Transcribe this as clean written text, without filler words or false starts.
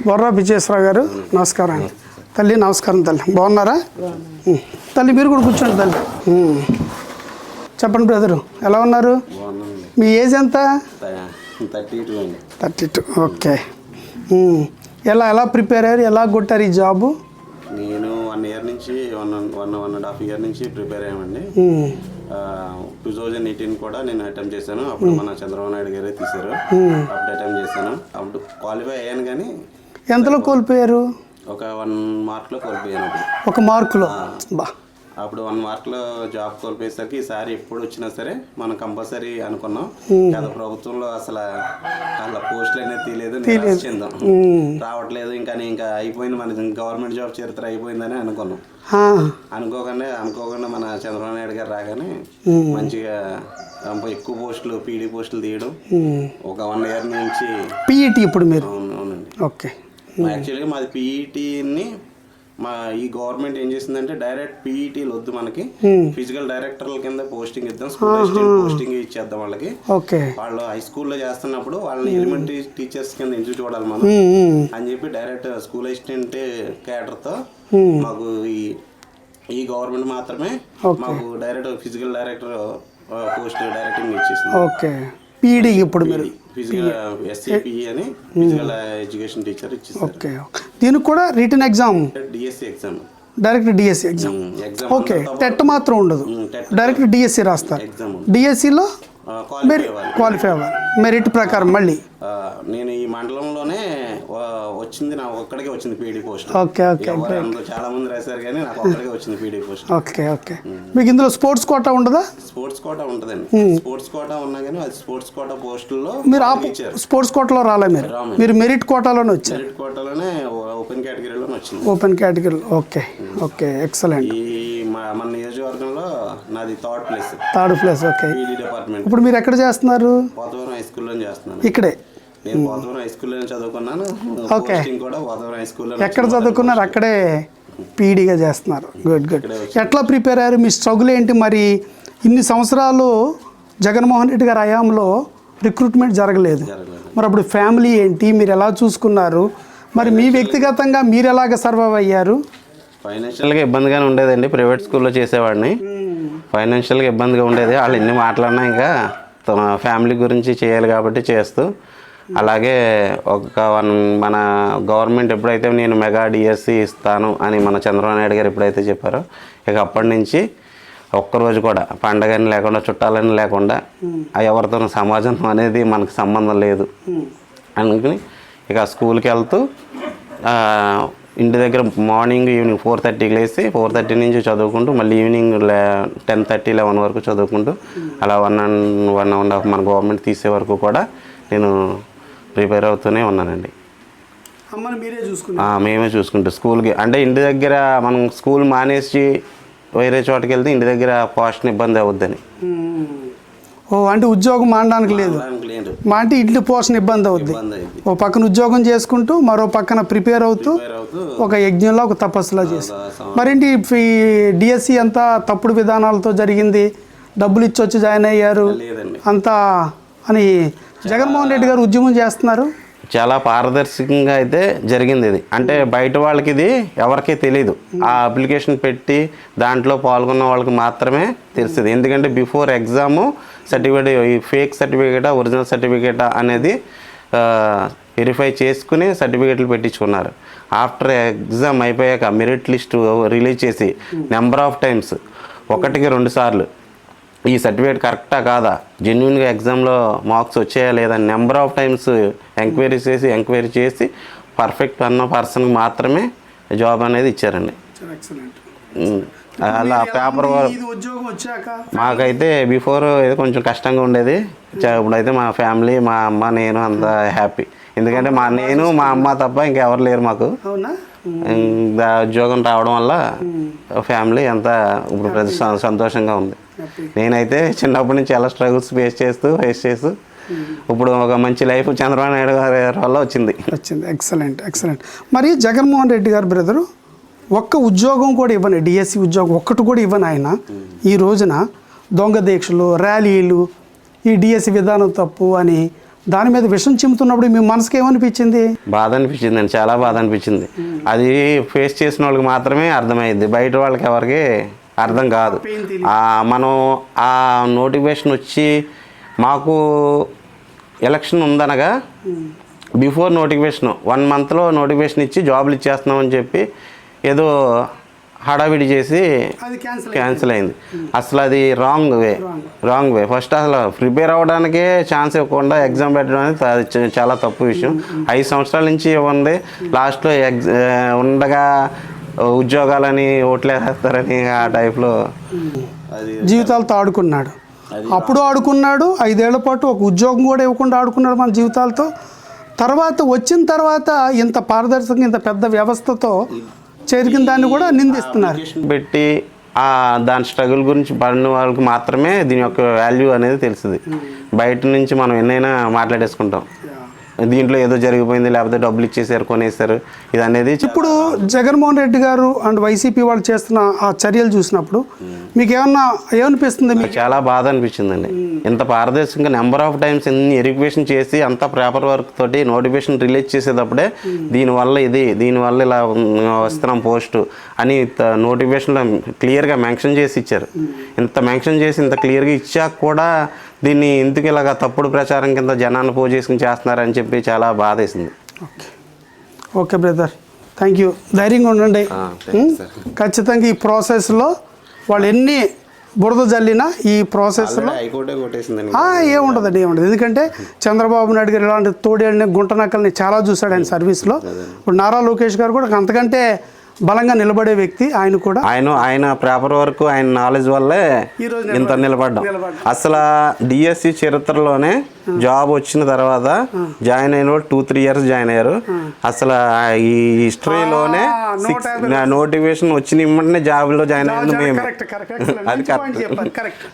బొర్రా విజయేశ్వరరావు గారు నమస్కారం అండి. తల్లి నమస్కారం తల్లి, బాగున్నారా? తల్లి మీరు కూడా కూర్చోండి తల్లి. చెప్పండి బ్రదరు, ఎలా ఉన్నారు? మీ ఏజ్ ఎంత? 32. ఓకే. ఎలా ప్రిపేర్ అయ్యారు, ఎలా కొట్టారు ఈ జాబు? నేను 1 year నుంచి 1.5 year నుంచి ప్రిపేర్ అయ్యామండి. 2018 కూడా నేను అటెంప్ట్ చేశాను. అప్పుడు మన చంద్రబాబు నాయుడు గారే తీశారు. అప్పుడు అటెంప్ట్ చేశాను. అప్పుడు క్వాలిఫై అయ్యాను. కానీ ఎంతలో కోల్పోయారు? ఒక 1 markలో కోల్పోయాను. అప్పుడు 1 మార్కులో అప్పుడు 1 markలో జాబ్ కోల్పోయేసరికి ఈసారి ఎప్పుడు వచ్చినా సరే మనం కంపల్సరీ అనుకున్నాం. కదా ప్రభుత్వంలో అసలు అలా పోస్టులు అనేది తీయలేదు, చెందాం రావట్లేదు. ఇంకా అయిపోయింది, మన గవర్నమెంట్ జాబ్ చరిత్ర అయిపోయిందని అనుకున్నాం. అనుకోకుండా మన చంద్రబాబు నాయుడు గారు రాగానే మంచిగా ఎక్కువ పోస్టులు పీడీ పోస్టులు తీయడం. ఒక 1 year నుంచి పీఈటీ ఇప్పుడు మీరు? అవునండి. ఓకే. యాక్చువల్గా మాది పీఈటీని ఈ గవర్నమెంట్ ఏం చేసిందంటే డైరెక్ట్ పీఈటీలు వద్దు, మనకి ఫిజికల్ డైరెక్టర్ల కింద పోస్టింగ్ ఇద్దాం, స్కూల్ అసిస్టెంట్ పోస్టింగ్ ఇచ్చేద్దాం వాళ్ళకి. వాళ్ళు హై స్కూల్లో చేస్తున్నప్పుడు వాళ్ళని ఎలిమెంటరీ టీచర్స్ కింద ఎంచుకు చూడాలి మనం అని చెప్పి డైరెక్ట్ స్కూల్ అసిస్టెంట్ క్యాడర్తో మాకు ఈ గవర్నమెంట్ మాత్రమే మాకు direct physical director post directing ఇచ్చేసింది. ఓకే. పీఈడీ ఇప్పుడు మీరు ఫిజికల్ ఎస్ఏపీ అని ఫిజికల్ ఎడ్యుకేషన్ టీచర్ ఇచ్చేసారు. ఓకే. దీనికి కూడా written exam, DSC exam, direct DSC exam. Okay. TET మాత్రం ఉండదు, డైరెక్ట్ డిఎస్సి రాస్తారు. డిఎస్సిలో క్వాలిఫై అవ్వాలి మెరిట్ ప్రకారం. మళ్ళీ నేను ఈ మండలంలోనే వచ్చింది, నాకు ఒక్కడికే వచ్చింది పీడీ పోస్ట్. ఓకే. ఓకే. చాలా మంది రాశారు కానీ నాకు ఒక్కడికే వచ్చింది పీడీ పోస్ట్. ఓకే. ఓకే. మీకు ఇందులో స్పోర్ట్స్ కోటా ఉండదా? స్పోర్ట్స్ కోటా ఉంటుందండి. స్పోర్ట్స్ కోటా ఉన్నా కానీ అది స్పోర్ట్స్ కోటా పోస్టుల్లో మీరు స్పోర్ట్స్ కోటాలో రాలే, మీరు మెరిట్ కోటాలోనే వచ్చారు. మెరిట్ కోటాలోనే ఓపెన్ కేటగిరీలోనే వచ్చింది. Open category. Okay. Okay. Excellent. మన నియోజకవర్గంలో నాది third place. Okay. PD department. ఇప్పుడు మీరు ఎక్కడ చేస్తున్నారు? పోతవరం హై స్కూల్లో చేస్తున్నాను. ఇక్కడే నేను పోతవరం హై స్కూల్లో చదువుకున్నాను. ఓకే. కూడా పోతవరం హై స్కూల్లో. ఎక్కడ చదువుకున్నారు? అక్కడే పీడీగా చేస్తున్నారు. గుడ్. ఎట్లా ప్రిపేర్ అయ్యారు? మీ స్ట్రగుల్ ఏంటి? మరి ఇన్ని సంవత్సరాలు జగన్మోహన్ రెడ్డి గారి హయాంలో రిక్రూట్మెంట్ జరగలేదు. మరి అప్పుడు ఫ్యామిలీ ఏంటి, మీరు ఎలా చూసుకున్నారు? మరి మీ వ్యక్తిగతంగా మీరు ఎలాగ సర్వైవ్ అయ్యారు? ఫైనాన్షియల్గా ఇబ్బందిగానే ఉండేదండి. ప్రైవేట్ స్కూల్లో చేసేవాడిని. ఫైనాన్షియల్గా ఇబ్బందిగా ఉండేది. వాళ్ళు ఎన్ని మాట్లాడినా ఇంకా తమ ఫ్యామిలీ గురించి చేయాలి కాబట్టి చేస్తూ, అలాగే మన గవర్నమెంట్ ఎప్పుడైతే నేను మెగా డిఎస్సి ఇస్తాను అని మన చంద్రబాబు నాయుడు గారు ఎప్పుడైతే చెప్పారో, ఇక అప్పటి నుంచి ఒక్కరోజు కూడా పండగని లేకుండా, చుట్టాలని లేకుండా, ఎవరితోనూ సమాజం అనేది మనకు సంబంధం లేదు అనుకుని ఇక స్కూల్కి వెళ్తూ ఇంటి దగ్గర మార్నింగ్ ఈవినింగ్ 4:30కి లేసి 4:30 నుంచి చదువుకుంటూ మళ్ళీ ఈవినింగ్ 10:30, 11 వరకు చదువుకుంటూ అలా 1.5 మన గవర్నమెంట్ తీసే వరకు కూడా నేను ప్రిపేర్ అవుతూనే ఉన్నానండి. మేమే చూసుకుంటాం స్కూల్కి. అంటే ఇంటి దగ్గర మనం స్కూల్ మానేసి వేరే చోటుకి వెళ్తే ఇంటి దగ్గర పోస్ట్ని ఇబ్బంది అవుద్దని. అంటే ఉద్యోగం మానడానికి లేదు, మా అంటే ఇంటి పోషణ ఇబ్బంది అవుద్ది. ఓ పక్కన ఉద్యోగం చేసుకుంటూ మరో పక్కన ప్రిపేర్ అవుతూ ఒక యజ్ఞంలో ఒక తపస్సులా చేసి. మరేంటి డిఎస్సి అంతా తప్పుడు విధానాలతో జరిగింది, డబ్బులు ఇచ్చొచ్చి జాయిన్ అయ్యారు అంతా అని జగన్మోహన్ రెడ్డి గారు ఉద్యమం చేస్తున్నారు. చాలా పారదర్శకంగా అయితే జరిగింది ఇది. అంటే బయట వాళ్ళకి ఇది ఎవరికీ తెలియదు. ఆ అప్లికేషన్ పెట్టి దాంట్లో పాల్గొన్న వాళ్ళకి మాత్రమే తెలుస్తుంది. ఎందుకంటే బిఫోర్ ఎగ్జాము సర్టిఫికేట్, ఈ ఫేక్ సర్టిఫికేటా ఒరిజినల్ సర్టిఫికేటా అనేది వెరిఫై చేసుకుని సర్టిఫికేట్లు పెట్టించుకున్నారు. ఆఫ్టర్ ఎగ్జామ్ అయిపోయాక మెరిట్ లిస్టు రిలీజ్ చేసి నెంబర్ ఆఫ్ టైమ్స్ 1కి 2 సార్లు ఈ సర్టిఫికేట్ కరెక్టా కాదా, జెన్యున్గా ఎగ్జామ్లో మార్క్స్ వచ్చాయా లేదా నెంబర్ ఆఫ్ టైమ్స్ ఎంక్వైరీ చేసి పర్ఫెక్ట్ అన్న పర్సన్కి మాత్రమే జాబ్ అనేది ఇచ్చారండి. అలా పేపర్ మాకైతే బిఫోర్ ఏదో కొంచెం కష్టంగా ఉండేది. ఇప్పుడైతే మా ఫ్యామిలీ, మా అమ్మ, నేను అంతా హ్యాపీ. ఎందుకంటే నేను మా అమ్మ తప్ప ఇంకెవరు లేరు మాకు. ఉద్యోగం రావడం వల్ల ఫ్యామిలీ అంతా ఇప్పుడు సంతోషంగా ఉంది. నేనైతే చిన్నప్పటి నుంచి చాలా స్ట్రగుల్స్ ఫేస్ చేస్తూ ఇప్పుడు ఒక మంచి లైఫ్ చంద్రబాబు నాయుడు గారి వల్ల వచ్చింది. ఎక్సలెంట్. మరి జగన్మోహన్ రెడ్డి గారు బ్రదరు ఒక్క ఉద్యోగం కూడా ఇవ్వని, డిఎస్సి ఉద్యోగం ఒక్కటి కూడా ఇవ్వని ఆయన ఈ రోజున దొంగ దీక్షలు, ర్యాలీలు, ఈ డిఎస్సి విధానం తప్పు అని దాని మీద విషం చిమ్ముతున్నప్పుడు మీ మనసుకి ఏమనిపించింది? బాధ అనిపించింది అండి, చాలా బాధ అనిపించింది. అది ఫేస్ చేసిన వాళ్ళకి మాత్రమే అర్థమైంది, బయట వాళ్ళకి ఎవరికి అర్థం కాదు. మనం ఆ నోటిఫికేషన్ వచ్చి మాకు ఎలక్షన్ ఉందనగా బిఫోర్ నోటిఫికేషన్ 1 మంత్లో నోటిఫికేషన్ ఇచ్చి జాబులు ఇచ్చేస్తున్నామని చెప్పి ఏదో హడావిడి చేసి క్యాన్సిల్ అయింది. అసలు అది రాంగ్ వే. ఫస్ట్ అసలు ప్రిపేర్ అవ్వడానికే ఛాన్స్ ఇవ్వకుండా ఎగ్జామ్ పెట్టడం అనేది చాలా తప్పు విషయం. 5 సంవత్సరాల నుంచి ఇవ్వండి, లాస్ట్లో ఉండగా ఉద్యోగాలని ఓట్లేస్తారని ఆ టైప్లో జీవితాలతో ఆడుకున్నాడు. అప్పుడు ఆడుకున్నాడు, 5 ఏళ్ల పాటు ఒక ఉద్యోగం కూడా ఇవ్వకుండా ఆడుకున్నాడు మన జీవితాలతో. తర్వాత వచ్చిన తర్వాత ఇంత పారదర్శకంగా ఇంత పెద్ద వ్యవస్థతో చేరికిన దాన్ని కూడా నిందిస్తున్నారు. పెట్టి దాని స్ట్రగుల్ గురించి పడిన వాళ్ళకి మాత్రమే దీని యొక్క వాల్యూ అనేది తెలుస్తుంది. బయట నుంచి మనం ఎన్నైనా మాట్లాడేసుకుంటాం, దీంట్లో ఏదో జరిగిపోయింది, లేకపోతే డబ్బులు ఇచ్చేసారు, కొనేసారు, ఇది అనేది. ఇప్పుడు జగన్మోహన్ రెడ్డి గారు అండ్ వైసీపీ వాళ్ళు చేస్తున్న ఆ చర్యలు చూసినప్పుడు మీకు ఏమనిపిస్తుంది? మీకు చాలా బాధ అనిపించిందండి. ఇంత పారదర్శకంగా నెంబర్ ఆఫ్ టైమ్స్ ఎన్ని వెరిఫికేషన్ చేసి అంతా పేపర్ వర్క్ తోటి నోటిఫికేషన్ రిలీజ్ చేసేటప్పుడే దీనివల్ల ఇలా వస్తున్నాం పోస్టు అని నోటిఫికేషన్లో క్లియర్గా మెన్షన్ చేసి ఇచ్చారు. ఇంత మెన్షన్ చేసి ఇంత క్లియర్గా ఇచ్చాక కూడా దీన్ని ఎందుకు ఇలాగ తప్పుడు ప్రచారం కింద జనాన్ని పోగు చేసుకుని చేస్తున్నారని చెప్పి చాలా బాధ వేసింది. Okay brother, thank you. ధైర్యంగా ఉండండి. ఖచ్చితంగా ఈ ప్రాసెస్లో వాళ్ళు ఎన్ని బురద జల్లినా ఈ ప్రాసెస్లో ఏముండదండి. ఎందుకంటే చంద్రబాబు నాయుడు గారు ఇలాంటి తోడేళ్ళని గుంటనక్కల్ని చాలా చూశాడు ఆయన సర్వీస్లో. ఇప్పుడు నారా లోకేష్ గారు కూడా అంతకంటే బలంగా నిలబడే వ్యక్తి. ఆయన కూడా ఆయన పేపర్ వరకు ఆయన నాలెడ్జ్ వల్లే ఇంత నిలబడ్డాం. అసలు డిఎస్సి చరిత్రలోనే జాబ్ వచ్చిన తర్వాత జాయిన్ అయిన వాళ్ళు 2-3 ఇయర్స్ జాయిన్ అయ్యారు. అసలు ఈ హిస్టరీలోనే నోటిఫికేషన్ వచ్చిన వెంటనే జాబ్లో జాయిన్ అయ్యింది మేము. అది కరెక్ట్.